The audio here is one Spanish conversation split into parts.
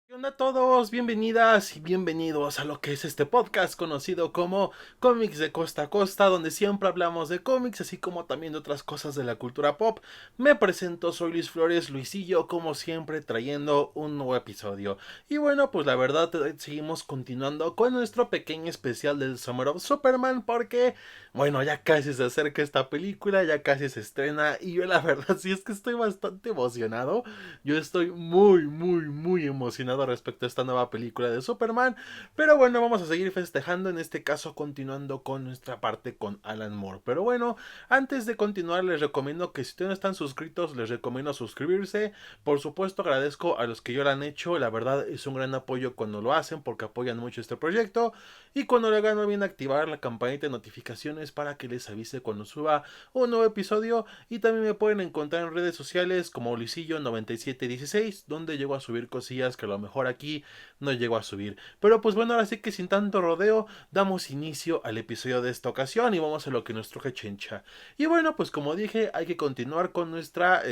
¿Qué onda a todos? Bienvenidas y bienvenidos a lo que es este podcast conocido como Cómics de Costa a Costa, donde siempre hablamos de cómics, así como también de otras cosas de la cultura pop. Me presento, soy Luis Flores, Luisillo, como siempre, trayendo un nuevo episodio. Y bueno, pues la verdad, seguimos continuando con nuestro pequeño especial del Summer of Superman, porque, bueno, ya casi se acerca esta película, ya casi se estrena, y yo la verdad sí es que estoy bastante emocionado. Yo estoy muy emocionado respecto a esta nueva película de Superman. Pero bueno, vamos a seguir festejando, en este caso continuando con nuestra parte con Alan Moore. Pero bueno, antes de continuar les recomiendo que si ustedes no están suscritos, les recomiendo suscribirse. Por supuesto agradezco a los que ya lo han hecho, la verdad es un gran apoyo cuando lo hacen porque apoyan mucho este proyecto. Y cuando lo hagan no olviden activar la campanita de notificaciones para que les avise cuando suba un nuevo episodio. Y también me pueden encontrar en redes sociales como Luisillo9716, donde llego a subir cosillas que a lo mejor aquí no llego a subir. Pero pues bueno, ahora sí que sin tanto rodeo, damos inicio al episodio de esta ocasión y vamos a lo que nos truje Chencha. Y bueno, pues como dije, hay que continuar con nuestra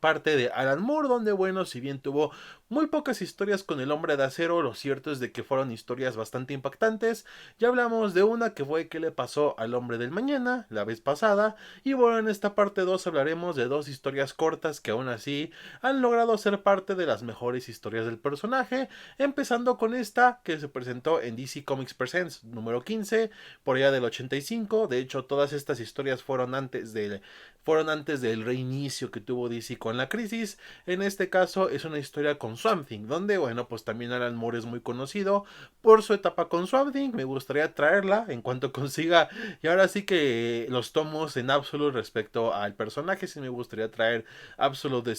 parte de Alan Moore, donde bueno, si bien tuvo muy pocas historias con el Hombre de Acero, lo cierto es de que fueron historias bastante impactantes. Ya hablamos de una que fue qué le pasó al Hombre del Mañana la vez pasada, y bueno, en esta parte 2 hablaremos de dos historias cortas que aún así han logrado ser parte de las mejores historias del personaje, empezando con esta que se presentó en DC Comics Presents número 15, por allá del 85. De hecho, todas estas historias fueron antes del reinicio que tuvo DC con la crisis. En este caso es una historia con Swamp Thing, donde bueno, pues también Alan Moore es muy conocido por su etapa con Swamp Thing. Me gustaría traerla en cuanto consiga, y ahora sí que los tomos en Absolute respecto al personaje, sí me gustaría traer Absolute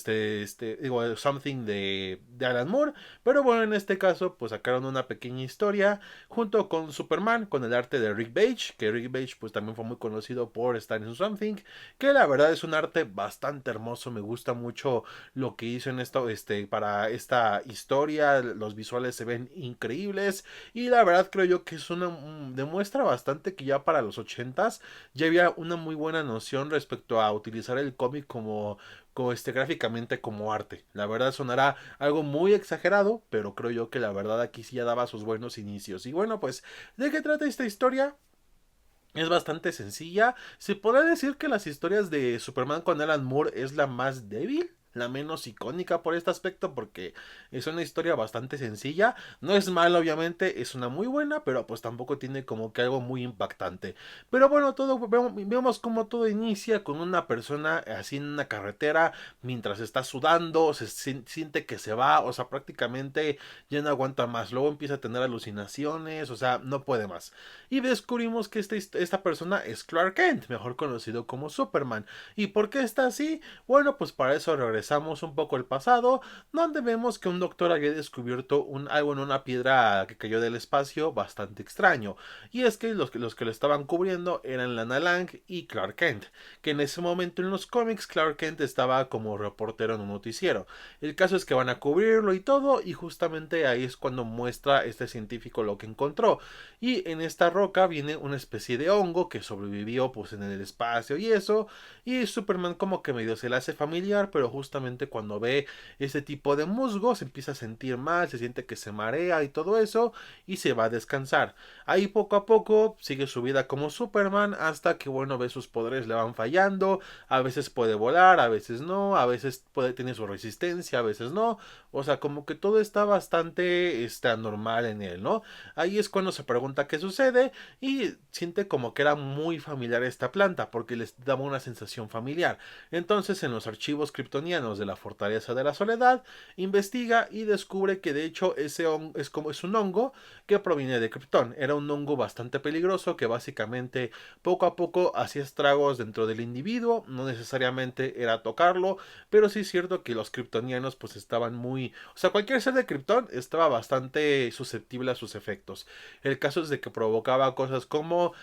digo, Something de Alan Moore. Pero bueno, en este caso, pues sacaron una pequeña historia junto con Superman, con el arte de Rick Page, que Rick Page pues también fue muy conocido por estar en Something, que la verdad es un arte bastante hermoso. Me gusta mucho lo que hizo en esto, para esta historia. Los visuales se ven increíbles y la verdad creo yo que es demuestra bastante que ya para los ochentas ya había una muy buena noción respecto a utilizar el cómic como gráficamente como arte. La verdad sonará algo muy exagerado, pero creo yo que la verdad aquí sí ya daba sus buenos inicios. Y bueno, pues, ¿de qué trata esta historia? Es bastante sencilla. Se podrá decir que las historias de Superman con Alan Moore es la más débil, la menos icónica por este aspecto, porque es una historia bastante sencilla. No es mala, obviamente, es una muy buena, pero pues tampoco tiene como que algo muy impactante. Pero bueno, vemos como todo inicia con una persona así en una carretera mientras está sudando, siente que se va, o sea, prácticamente ya no aguanta más. Luego empieza a tener alucinaciones, o sea, no puede más. Y descubrimos que esta persona es Clark Kent, mejor conocido como Superman. ¿Y por qué está así? Bueno, pues para eso regresamos un poco al pasado, donde vemos que un doctor había descubierto algo en una piedra que cayó del espacio bastante extraño. Y es que los que lo estaban cubriendo eran Lana Lang y Clark Kent, que en ese momento en los cómics Clark Kent estaba como reportero en un noticiero. El caso es que van a cubrirlo y todo, y justamente ahí es cuando muestra este científico lo que encontró. Y en esta roca viene una especie de hongo que sobrevivió pues en el espacio y eso, y Superman como que medio se le hace familiar, pero justamente cuando ve ese tipo de musgo se empieza a sentir mal, se siente que se marea y todo eso, y se va a descansar. Ahí poco a poco sigue su vida como Superman hasta que bueno, ve sus poderes le van fallando. A veces puede volar, a veces no, a veces tiene su resistencia, a veces no. O sea, como que todo está bastante anormal en él, ¿no? Ahí es cuando se pregunta qué sucede y siente como que era muy familiar esta planta porque les daba una sensación familiar. Entonces en los archivos kryptonianos de la Fortaleza de la Soledad investiga y descubre que de hecho ese hongo es un hongo que proviene de Krypton. Era un hongo bastante peligroso que básicamente poco a poco hacía estragos dentro del individuo. No necesariamente era tocarlo, pero sí es cierto que los kryptonianos pues estaban muy, o sea, cualquier ser de Krypton estaba bastante susceptible a sus efectos. El caso es de que provocaba cosas como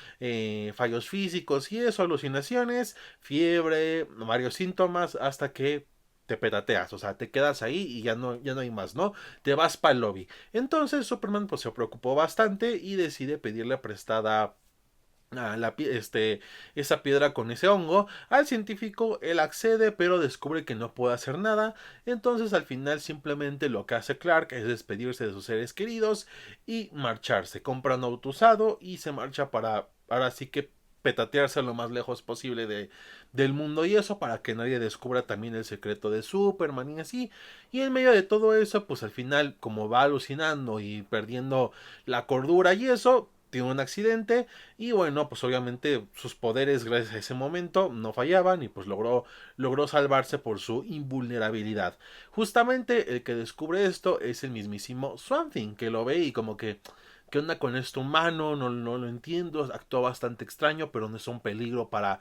fallos físicos y eso, alucinaciones, fiebre, varios síntomas, hasta que te petateas, o sea, te quedas ahí y ya no hay más, ¿no? Te vas para el lobby. Entonces Superman pues se preocupó bastante y decide pedirle prestada esa piedra con ese hongo. Al científico él accede, pero descubre que no puede hacer nada. Entonces al final simplemente lo que hace Clark es despedirse de sus seres queridos y marcharse. Compra un auto usado y se marcha para ahora sí que petatearse lo más lejos posible del mundo y eso para que nadie descubra también el secreto de Superman y así. Y en medio de todo eso, pues al final como va alucinando y perdiendo la cordura y eso, tiene un accidente y bueno, pues obviamente sus poderes gracias a ese momento no fallaban y pues logró salvarse por su invulnerabilidad. Justamente el que descubre esto es el mismísimo Swamp Thing, que lo ve y como que ¿qué onda con esto humano? No lo entiendo, actúa bastante extraño, pero no es un peligro para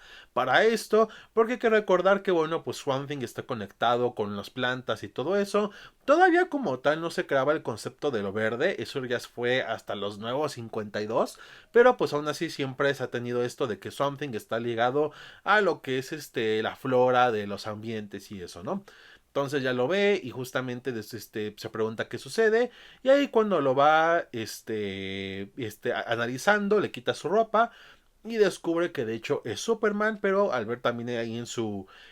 esto, porque hay que recordar que, bueno, pues Swamp Thing está conectado con las plantas y todo eso. Todavía como tal no se creaba el concepto de lo verde, eso ya fue hasta los nuevos 52, pero pues aún así siempre se ha tenido esto de que Swamp Thing está ligado a lo que es la flora de los ambientes y eso, ¿no? Entonces ya lo ve y justamente se pregunta qué sucede. Y ahí cuando lo va analizando, le quita su ropa y descubre que de hecho es Superman, pero al ver también ahí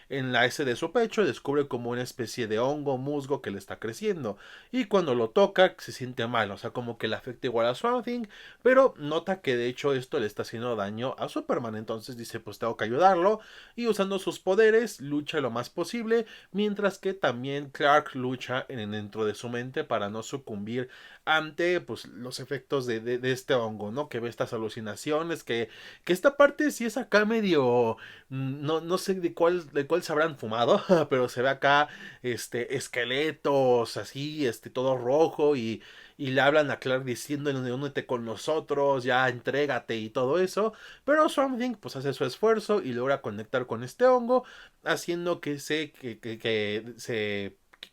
en la S de su pecho, descubre como una especie de hongo, musgo que le está creciendo. Y cuando lo toca, se siente mal, o sea, como que le afecta igual a Swamp Thing, pero nota que de hecho esto le está haciendo daño a Superman. Entonces dice, pues tengo que ayudarlo. Y usando sus poderes, lucha lo más posible, mientras que también Clark lucha dentro de su mente para no sucumbir ante pues los efectos de este hongo, ¿no? Que ve estas alucinaciones, que esta parte sí es acá medio, no sé de cuál se habrán fumado, pero se ve acá, esqueletos, así, todo rojo y le hablan a Clark diciéndole únete con nosotros, ya entrégate y todo eso, pero Swamp Thing pues hace su esfuerzo y logra conectar con este hongo, haciendo que se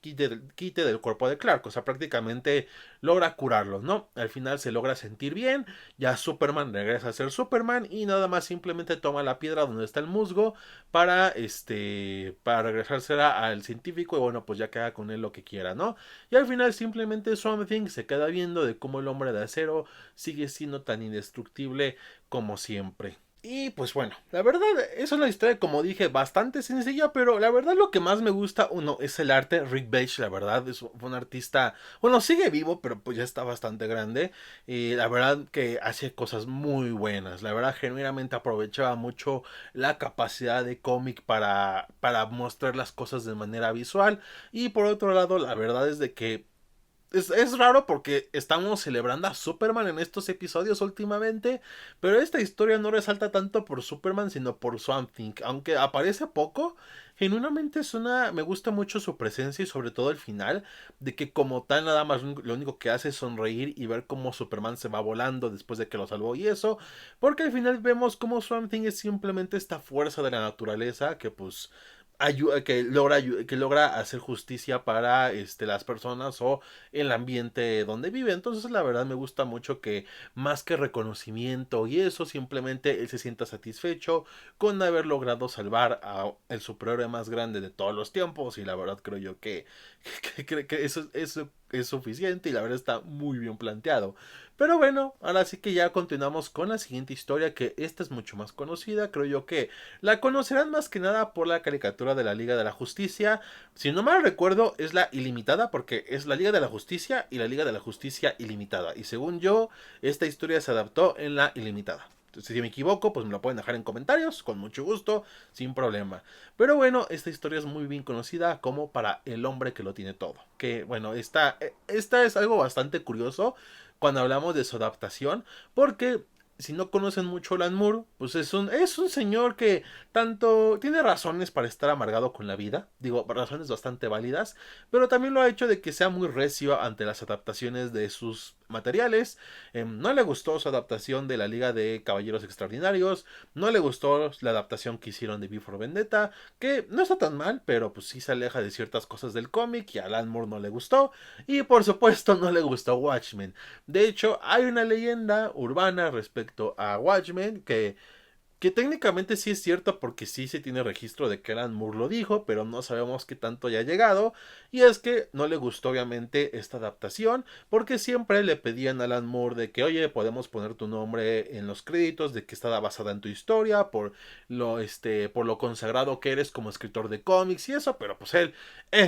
quite del cuerpo de Clark, o sea, prácticamente logra curarlo, ¿no? Al final se logra sentir bien, ya Superman regresa a ser Superman y nada más simplemente toma la piedra donde está el musgo para regresársela al científico y bueno, pues ya que haga con él lo que quiera, ¿no? Y al final simplemente Swamp Thing se queda viendo de cómo el hombre de acero sigue siendo tan indestructible como siempre. Y pues bueno, la verdad, es una historia, como dije, bastante sencilla, pero la verdad lo que más me gusta, uno, es el arte. Rick Beige, la verdad, fue un artista, bueno, sigue vivo, pero pues ya está bastante grande. Y la verdad que hace cosas muy buenas. La verdad, genuinamente aprovechaba mucho la capacidad de cómic para mostrar las cosas de manera visual. Y por otro lado, la verdad es de que es raro porque estamos celebrando a Superman en estos episodios últimamente, pero esta historia no resalta tanto por Superman, sino por Swamp Thing. Aunque aparece poco, genuinamente me gusta mucho su presencia y sobre todo el final, de que como tal nada más lo único que hace es sonreír y ver cómo Superman se va volando después de que lo salvó y eso, porque al final vemos cómo Swamp Thing es simplemente esta fuerza de la naturaleza que pues que logra hacer justicia para las personas o el ambiente donde vive. Entonces la verdad me gusta mucho que más que reconocimiento y eso, simplemente él se sienta satisfecho con haber logrado salvar a el superhéroe más grande de todos los tiempos y la verdad creo yo que eso es suficiente y la verdad está muy bien planteado. Pero bueno, ahora sí que ya continuamos con la siguiente historia, que esta es mucho más conocida, creo yo que la conocerán más que nada por la caricatura de la Liga de la Justicia. Si no mal recuerdo, es la ilimitada, porque es la Liga de la Justicia y la Liga de la Justicia ilimitada. Y según yo, esta historia se adaptó en la ilimitada. Entonces, si me equivoco, pues me lo pueden dejar en comentarios, con mucho gusto, sin problema. Pero bueno, esta historia es muy bien conocida como para el hombre que lo tiene todo. Que bueno, esta es algo bastante curioso cuando hablamos de su adaptación, porque si no conocen mucho Alan Moore, pues es un señor que tanto tiene razones para estar amargado con la vida, digo, razones bastante válidas, pero también lo ha hecho de que sea muy recio ante las adaptaciones de sus materiales. No le gustó su adaptación de la Liga de Caballeros Extraordinarios, no le gustó la adaptación que hicieron de V for Vendetta, que no está tan mal, pero pues sí se aleja de ciertas cosas del cómic y a Alan Moore no le gustó, y por supuesto no le gustó Watchmen. De hecho, hay una leyenda urbana respecto a Watchmen que Que técnicamente sí es cierto porque sí se tiene registro de que Alan Moore lo dijo, pero no sabemos qué tanto haya llegado. Y es que no le gustó obviamente esta adaptación, porque siempre le pedían a Alan Moore de que, oye, podemos poner tu nombre en los créditos, de que está basada en tu historia, por lo consagrado que eres como escritor de cómics y eso, pero pues él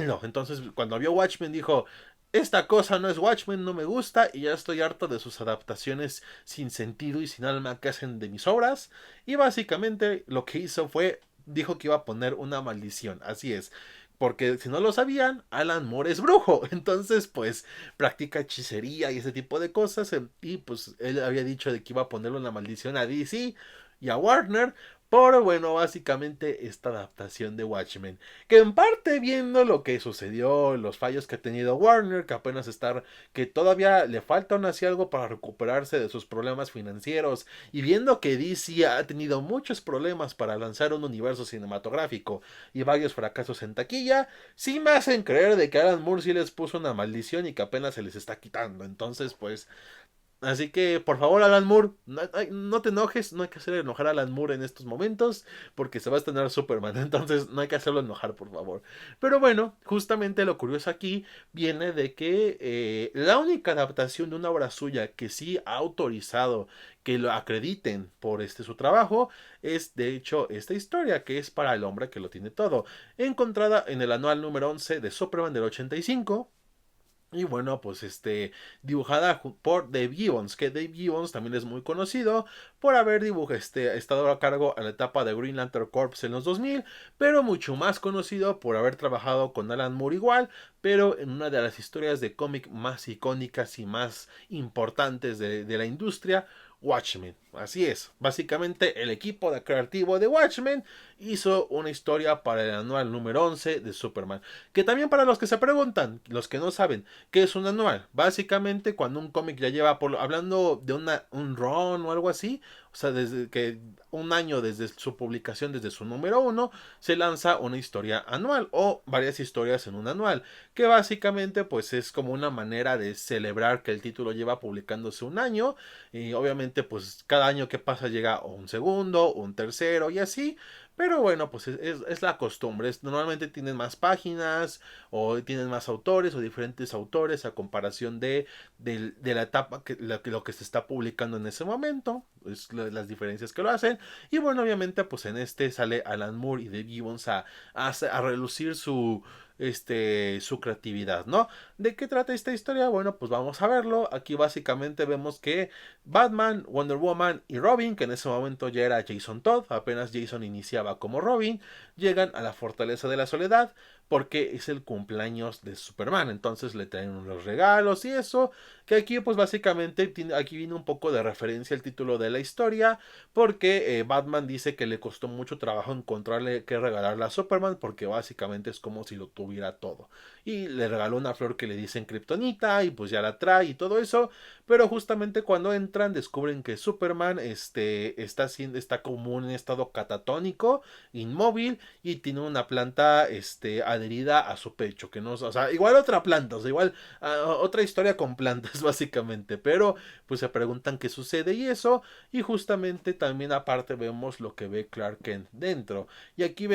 no. Entonces cuando vio Watchmen dijo, esta cosa no es Watchmen, no me gusta y ya estoy harto de sus adaptaciones sin sentido y sin alma que hacen de mis obras. Y básicamente lo que hizo fue, dijo que iba a poner una maldición, así es. Porque si no lo sabían, Alan Moore es brujo. Entonces, pues, practica hechicería y ese tipo de cosas. Y pues él había dicho de que iba a ponerle una maldición a DC y a Warner. Por, bueno, básicamente esta adaptación de Watchmen. Que en parte viendo lo que sucedió, los fallos que ha tenido Warner, que apenas está, que todavía le falta aún así algo para recuperarse de sus problemas financieros, y viendo que DC ha tenido muchos problemas para lanzar un universo cinematográfico y varios fracasos en taquilla, sí me hacen creer de que Alan Moore sí les puso una maldición y que apenas se les está quitando. Entonces, pues, así que, por favor, Alan Moore, no te enojes, no hay que hacer enojar a Alan Moore en estos momentos, porque se va a estrenar Superman, entonces no hay que hacerlo enojar, por favor. Pero bueno, justamente lo curioso aquí viene de que la única adaptación de una obra suya que sí ha autorizado que lo acrediten por su trabajo es de hecho esta historia, que es Para el hombre que lo tiene todo, encontrada en el anual número 11 de Superman del 85. Y bueno, pues dibujada por Dave Gibbons, que Dave Gibbons también es muy conocido por haber estado a cargo a la etapa de Green Lantern Corps en los 2000, pero mucho más conocido por haber trabajado con Alan Moore igual, pero en una de las historias de cómic más icónicas y más importantes de la industria, Watchmen. Así es, básicamente el equipo de creativo de Watchmen hizo una historia para el anual número 11 de Superman. Que también para los que se preguntan, los que no saben, ¿qué es un anual? Básicamente cuando un cómic ya lleva, hablando de un run o algo así, o sea, desde que un año desde su publicación, desde su número uno, se lanza una historia anual o varias historias en un anual, que básicamente pues es como una manera de celebrar que el título lleva publicándose un año y obviamente pues cada año que pasa llega un segundo, un tercero y así. Pero bueno, pues es la costumbre. Normalmente tienen más páginas o tienen más autores o diferentes autores a comparación de la etapa, lo que se está publicando en ese momento. Es las diferencias que lo hacen. Y bueno, obviamente pues en sale Alan Moore y Dave Gibbons a relucir su creatividad, ¿no? ¿De qué trata esta historia? Bueno, pues vamos a verlo. Aquí básicamente vemos que Batman, Wonder Woman y Robin, que en ese momento ya era Jason Todd, apenas Jason iniciaba como Robin, llegan a la Fortaleza de la Soledad porque es el cumpleaños de Superman, entonces le traen los regalos y eso, que aquí pues básicamente aquí viene un poco de referencia al título de la historia, porque Batman dice que le costó mucho trabajo encontrarle qué regalarle a Superman, porque básicamente es como si lo tuviera todo, y le regaló una flor que le dicen Kryptonita y pues ya la trae y todo eso, pero justamente cuando entran descubren que Superman está como en un estado catatónico, inmóvil, y tiene una planta adherida a su pecho, que no, o sea, igual otra planta, o sea, igual otra historia con plantas básicamente, pero pues se preguntan qué sucede y eso, y justamente también aparte vemos lo que ve Clark Kent dentro, y aquí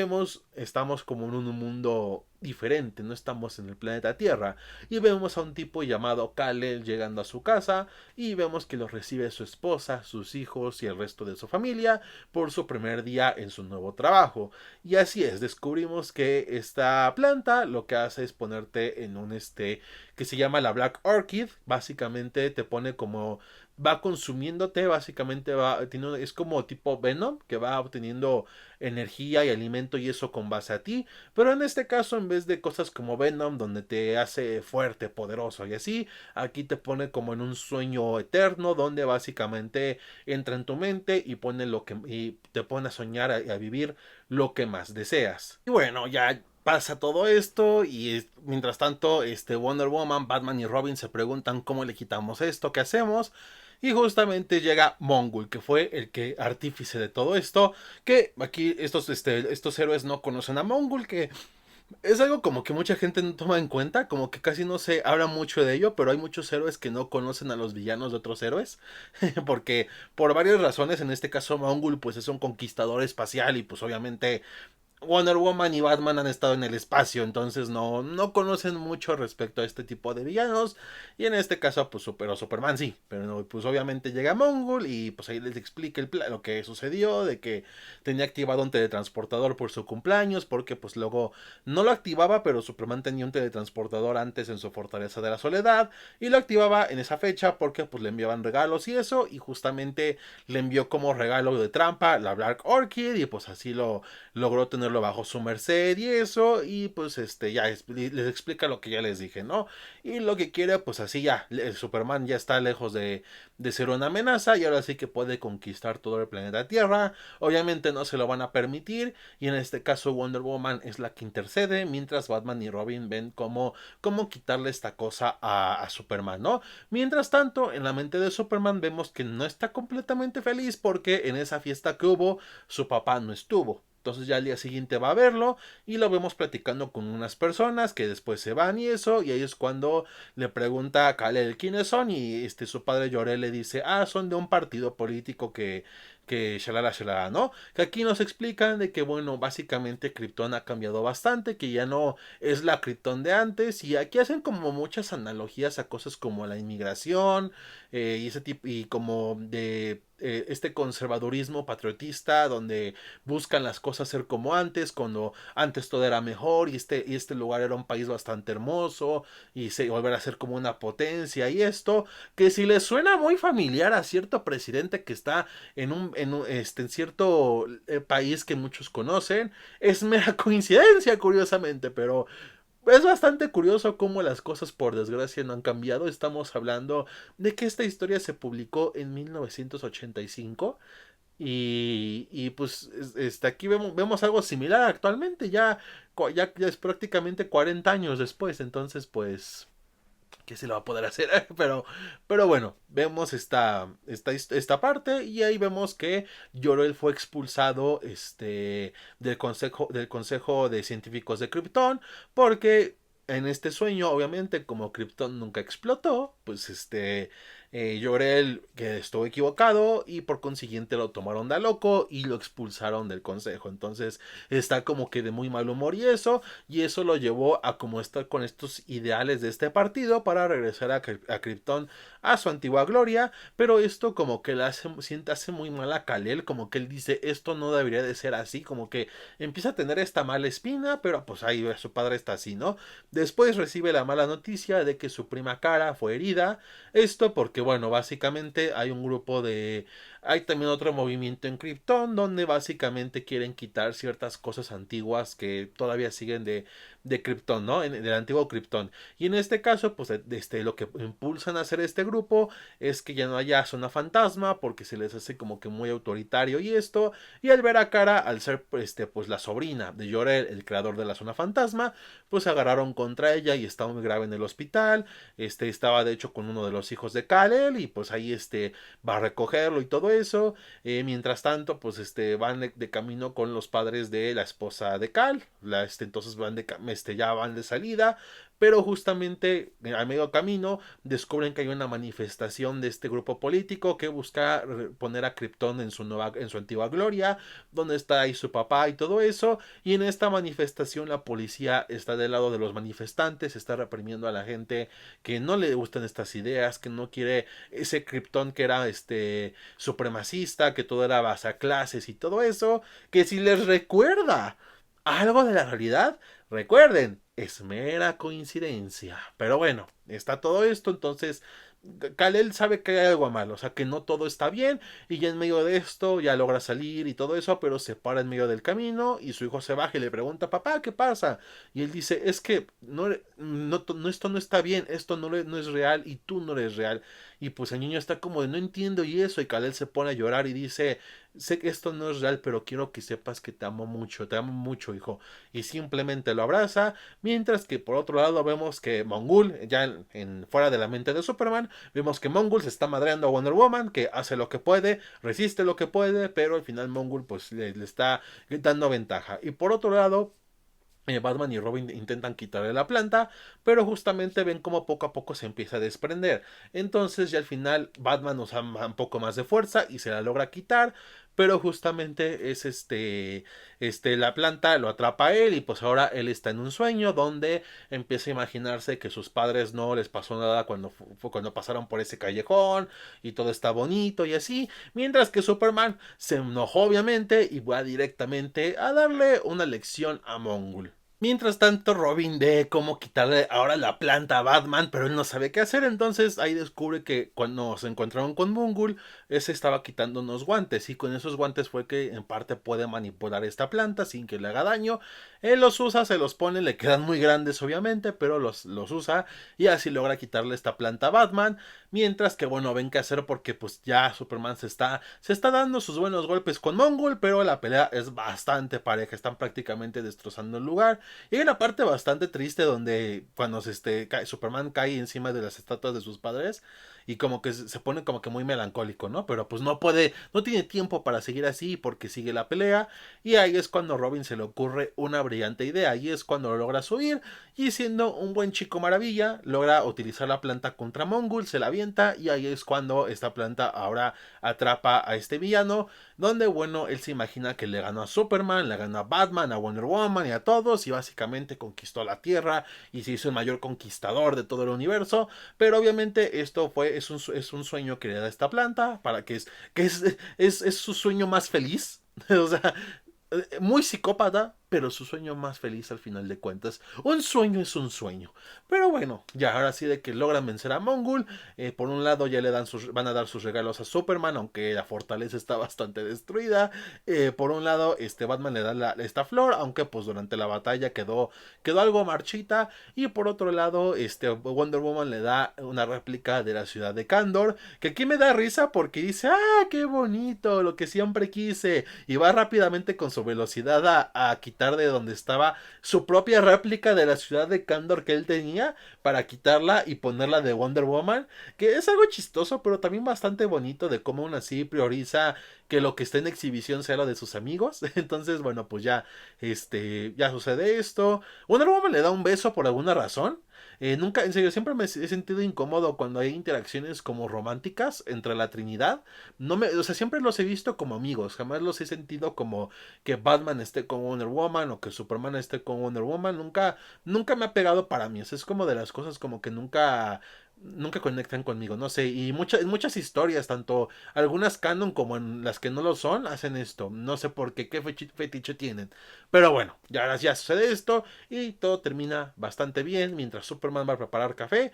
estamos como en un mundo diferente, no estamos en el planeta Tierra, y vemos a un tipo llamado Kal-El llegando a su casa, y vemos que lo recibe su esposa, sus hijos y el resto de su familia por su primer día en su nuevo trabajo. Y así es, descubrimos que esta planta lo que hace es ponerte en un que se llama la Black Orchid, básicamente te pone como va consumiéndote, básicamente es como tipo Venom, que va obteniendo energía y alimento y eso con base a ti, pero en este caso en vez de cosas como Venom donde te hace fuerte, poderoso y así, aquí te pone como en un sueño eterno donde básicamente entra en tu mente y y te pone a soñar, a vivir lo que más deseas. Y bueno, ya pasa todo esto y mientras tanto Wonder Woman, Batman y Robin se preguntan cómo le quitamos esto, qué hacemos, y justamente llega Mongul, que fue el que artífice de todo esto, que aquí estos héroes no conocen a Mongul, que Es algo como que mucha gente no toma en cuenta, como que casi no se habla mucho de ello, pero hay muchos héroes que no conocen a los villanos de otros héroes, porque por varias razones, en este caso Mongul pues es un conquistador espacial y pues obviamente Wonder Woman y Batman han estado en el espacio, entonces no conocen mucho respecto a este tipo de villanos. Y en este caso, pues Superman sí, pero no, pues obviamente llega Mongul y pues ahí les explica lo que sucedió, de que tenía activado un teletransportador por su cumpleaños, porque pues luego no lo activaba, pero Superman tenía un teletransportador antes en su Fortaleza de la Soledad, y lo activaba en esa fecha porque pues le enviaban regalos y eso, y justamente le envió como regalo de trampa la Black Orchid, y pues así lo logró tenerlo bajo su merced y eso, y pues ya les explica lo que ya les dije, ¿no? Y lo que quiere, pues así ya, el Superman ya está lejos de ser una amenaza y ahora sí que puede conquistar todo el planeta Tierra. Obviamente no se lo van a permitir y en este caso Wonder Woman es la que intercede, mientras Batman y Robin ven cómo quitarle esta cosa a Superman, ¿no? Mientras tanto, en la mente de Superman vemos que no está completamente feliz porque en esa fiesta que hubo, su papá no estuvo. Entonces ya al día siguiente va a verlo y lo vemos platicando con unas personas que después se van y eso, y ahí es cuando le pregunta a Kal-El quiénes son y su padre Jor-El le dice, son de un partido político que shalala shalala, ¿no? Que aquí nos explican de que bueno, básicamente Krypton ha cambiado bastante, que ya no es la Krypton de antes, y aquí hacen como muchas analogías a cosas como la inmigración, y ese tipo, y como de este conservadurismo patriotista donde buscan las cosas ser como antes, cuando antes todo era mejor y este lugar era un país bastante hermoso y se volver a ser como una potencia y esto, que si les suena muy familiar a cierto presidente que está en cierto país que muchos conocen, es mera coincidencia curiosamente, pero es bastante curioso cómo las cosas por desgracia no han cambiado. Estamos hablando de que esta historia se publicó en 1985 y pues aquí vemos algo similar actualmente, ya es prácticamente 40 años después, entonces pues ¿qué se le va a poder hacer? Pero bueno, vemos esta parte y ahí vemos que Jor-El fue expulsado del consejo de científicos de Krypton porque en este sueño, obviamente, como Krypton nunca explotó, pues Jor-El que estuvo equivocado y por consiguiente lo tomaron de loco y lo expulsaron del consejo. Entonces está como que de muy mal humor y eso lo llevó a como estar con estos ideales de este partido para regresar a Krypton a su antigua gloria, pero esto como que hace muy mal a Kal-El, como que él dice esto no debería de ser así, como que empieza a tener esta mala espina, pero pues ahí su padre está así, ¿no? Después recibe la mala noticia de que su prima Kara fue herida, esto porque bueno, básicamente hay también otro movimiento en Krypton donde básicamente quieren quitar ciertas cosas antiguas que todavía siguen de Krypton, ¿no? Del antiguo Krypton. Y en este caso, pues lo que impulsan a hacer este grupo es que ya no haya zona fantasma porque se les hace como que muy autoritario y esto. Y al ver a Kara, al ser pues la sobrina de Jor-El, el creador de la zona fantasma, pues agarraron contra ella y estaba muy grave en el hospital. Estaba de hecho con uno de los hijos de Kal-El y pues ahí va a recogerlo y todo eso. Mientras tanto, pues van de camino con los padres de la esposa de Kal. Entonces ya van de salida. Pero justamente a medio camino descubren que hay una manifestación de este grupo político que busca poner a Krypton en su antigua gloria, donde está ahí su papá y todo eso. Y en esta manifestación la policía está del lado de los manifestantes, está reprimiendo a la gente que no le gustan estas ideas, que no quiere ese Krypton que era supremacista, que todo era base a clases y todo eso, que si les recuerda algo de la realidad, recuerden, es mera coincidencia. Pero bueno, está todo esto, entonces Kal-El sabe que hay algo malo, o sea que no todo está bien y ya en medio de esto ya logra salir y todo eso, pero se para en medio del camino y su hijo se baja y le pregunta, papá, ¿qué pasa? Y él dice, es que esto no está bien, esto no es real y tú no eres real. Y pues el niño está como de no entiendo y eso, y Kal-El se pone a llorar y dice, sé que esto no es real, pero quiero que sepas que te amo mucho, hijo. Y simplemente lo abraza, mientras que por otro lado vemos que Mongul, ya fuera de la mente de Superman, vemos que Mongul se está madreando a Wonder Woman, que hace lo que puede, resiste lo que puede, pero al final Mongul pues le está dando ventaja. Y por otro lado, Batman y Robin intentan quitarle la planta, pero justamente ven como poco a poco se empieza a desprender. Entonces ya al final Batman usa un poco más de fuerza y se la logra quitar, pero justamente es la planta lo atrapa a él y pues ahora él está en un sueño donde empieza a imaginarse que sus padres no les pasó nada cuando pasaron por ese callejón y todo está bonito y así, mientras que Superman se enojó obviamente y va directamente a darle una lección a Mongul. Mientras tanto, Robin ve cómo quitarle ahora la planta a Batman, pero él no sabe qué hacer. Entonces ahí descubre que cuando se encontraron con Mongul, ese estaba quitando unos guantes. Y con esos guantes fue que en parte puede manipular esta planta sin que le haga daño. Él los usa, se los pone, le quedan muy grandes obviamente, pero los usa y así logra quitarle esta planta a Batman. Mientras que bueno, ven qué hacer porque pues ya Superman se está dando sus buenos golpes con Mongul, pero la pelea es bastante pareja. Están prácticamente destrozando el lugar. Y hay una parte bastante triste donde cuando Superman cae encima de las estatuas de sus padres y como que se pone como que muy melancólico, ¿no? Pero pues no puede, no tiene tiempo para seguir así porque sigue la pelea y ahí es cuando Robin se le ocurre una brillante idea y es cuando lo logra subir y siendo un buen chico maravilla logra utilizar la planta contra Mongul, se la avienta y ahí es cuando esta planta ahora atrapa a este villano donde bueno, él se imagina que le ganó a Superman, le ganó a Batman, a Wonder Woman y a todos y básicamente conquistó la Tierra y se hizo el mayor conquistador de todo el universo, pero obviamente esto es un sueño que le da esta planta para que es su sueño más feliz. O sea, muy psicópata, pero su sueño más feliz al final de cuentas. Un sueño es un sueño. Pero bueno, ya ahora sí de que logran vencer a Mongul. Por un lado ya van a dar sus regalos a Superman, aunque la fortaleza está bastante destruida. Por un lado, Batman le da esta flor, aunque pues durante la batalla quedó algo marchita. Y por otro lado, Wonder Woman le da una réplica de la ciudad de Kandor. Que aquí me da risa porque dice, ah, qué bonito, lo que siempre quise. Y va rápidamente con su velocidad a quitar de donde estaba su propia réplica de la ciudad de Kandor que él tenía para quitarla y ponerla de Wonder Woman, que es algo chistoso pero también bastante bonito de cómo aún así prioriza que lo que está en exhibición sea lo de sus amigos. Entonces bueno, pues ya sucede esto. Wonder Woman le da un beso por alguna razón. Nunca, en serio, siempre me he sentido incómodo cuando hay interacciones como románticas entre la Trinidad. O sea, siempre los he visto como amigos, jamás los he sentido como que Batman esté con Wonder Woman o que Superman esté con Wonder Woman. Nunca me ha pegado para mí. O sea, es como de las cosas como que nunca conectan conmigo, no sé, y en muchas historias, tanto algunas canon como en las que no lo son, hacen esto, no sé por qué, fetiche tienen, pero bueno, ya sucede esto y todo termina bastante bien mientras Superman va a preparar café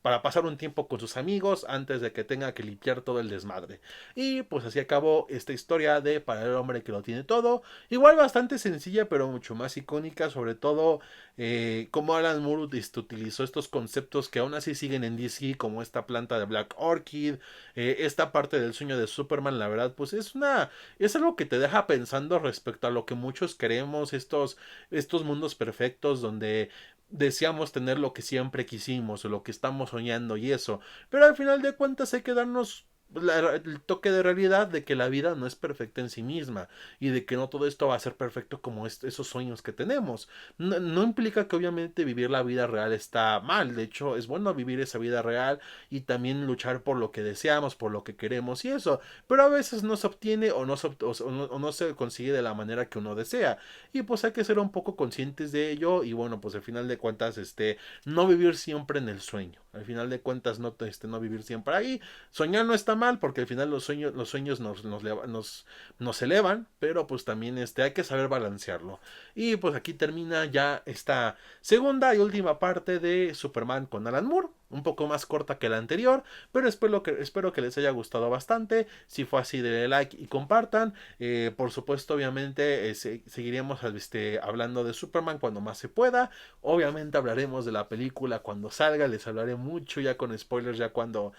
para pasar un tiempo con sus amigos antes de que tenga que limpiar todo el desmadre, y pues así acabó esta historia de Para el hombre que lo tiene todo, igual bastante sencilla pero mucho más icónica, sobre todo cómo Alan Moore utilizó estos conceptos que aún así siguen en DC, como esta planta de Black Orchid, esta parte del sueño de Superman, la verdad, pues es algo que te deja pensando respecto a lo que muchos queremos, estos mundos perfectos donde deseamos tener lo que siempre quisimos o lo que estamos soñando y eso, pero al final de cuentas hay que darnos el toque de realidad de que la vida no es perfecta en sí misma y de que no todo esto va a ser perfecto como esos sueños que tenemos. No implica que obviamente vivir la vida real está mal, de hecho es bueno vivir esa vida real y también luchar por lo que deseamos, por lo que queremos y eso, pero a veces no se obtiene o no se consigue de la manera que uno desea y pues hay que ser un poco conscientes de ello y bueno, pues al final de cuentas no vivir siempre en el sueño, al final de cuentas no vivir siempre ahí. Soñar no está mal porque al final los sueños nos elevan, pero pues también hay que saber balancearlo. Y pues aquí termina ya esta segunda y última parte de Superman con Alan Moore, un poco más corta que la anterior, pero espero que les haya gustado bastante. Si fue así, denle like y compartan. Por supuesto, obviamente, seguiremos hablando de Superman cuando más se pueda. Obviamente hablaremos de la película cuando salga, les hablaré mucho ya con spoilers ya cuando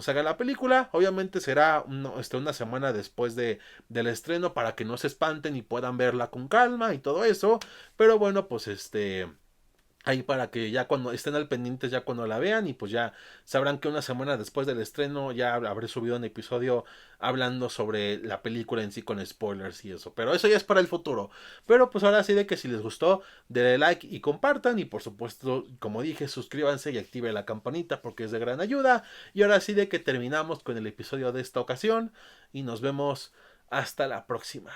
salga la película. Obviamente será una semana después del estreno para que no se espanten y puedan verla con calma y todo eso. Pero bueno, pues Ahí para que ya cuando estén al pendiente, ya cuando la vean, y pues ya sabrán que una semana después del estreno ya habré subido un episodio hablando sobre la película en sí con spoilers y eso. Pero eso ya es para el futuro. Pero pues ahora sí de que si les gustó, denle like y compartan. Y por supuesto, como dije, suscríbanse y activen la campanita porque es de gran ayuda. Y ahora sí de que terminamos con el episodio de esta ocasión. Y nos vemos hasta la próxima.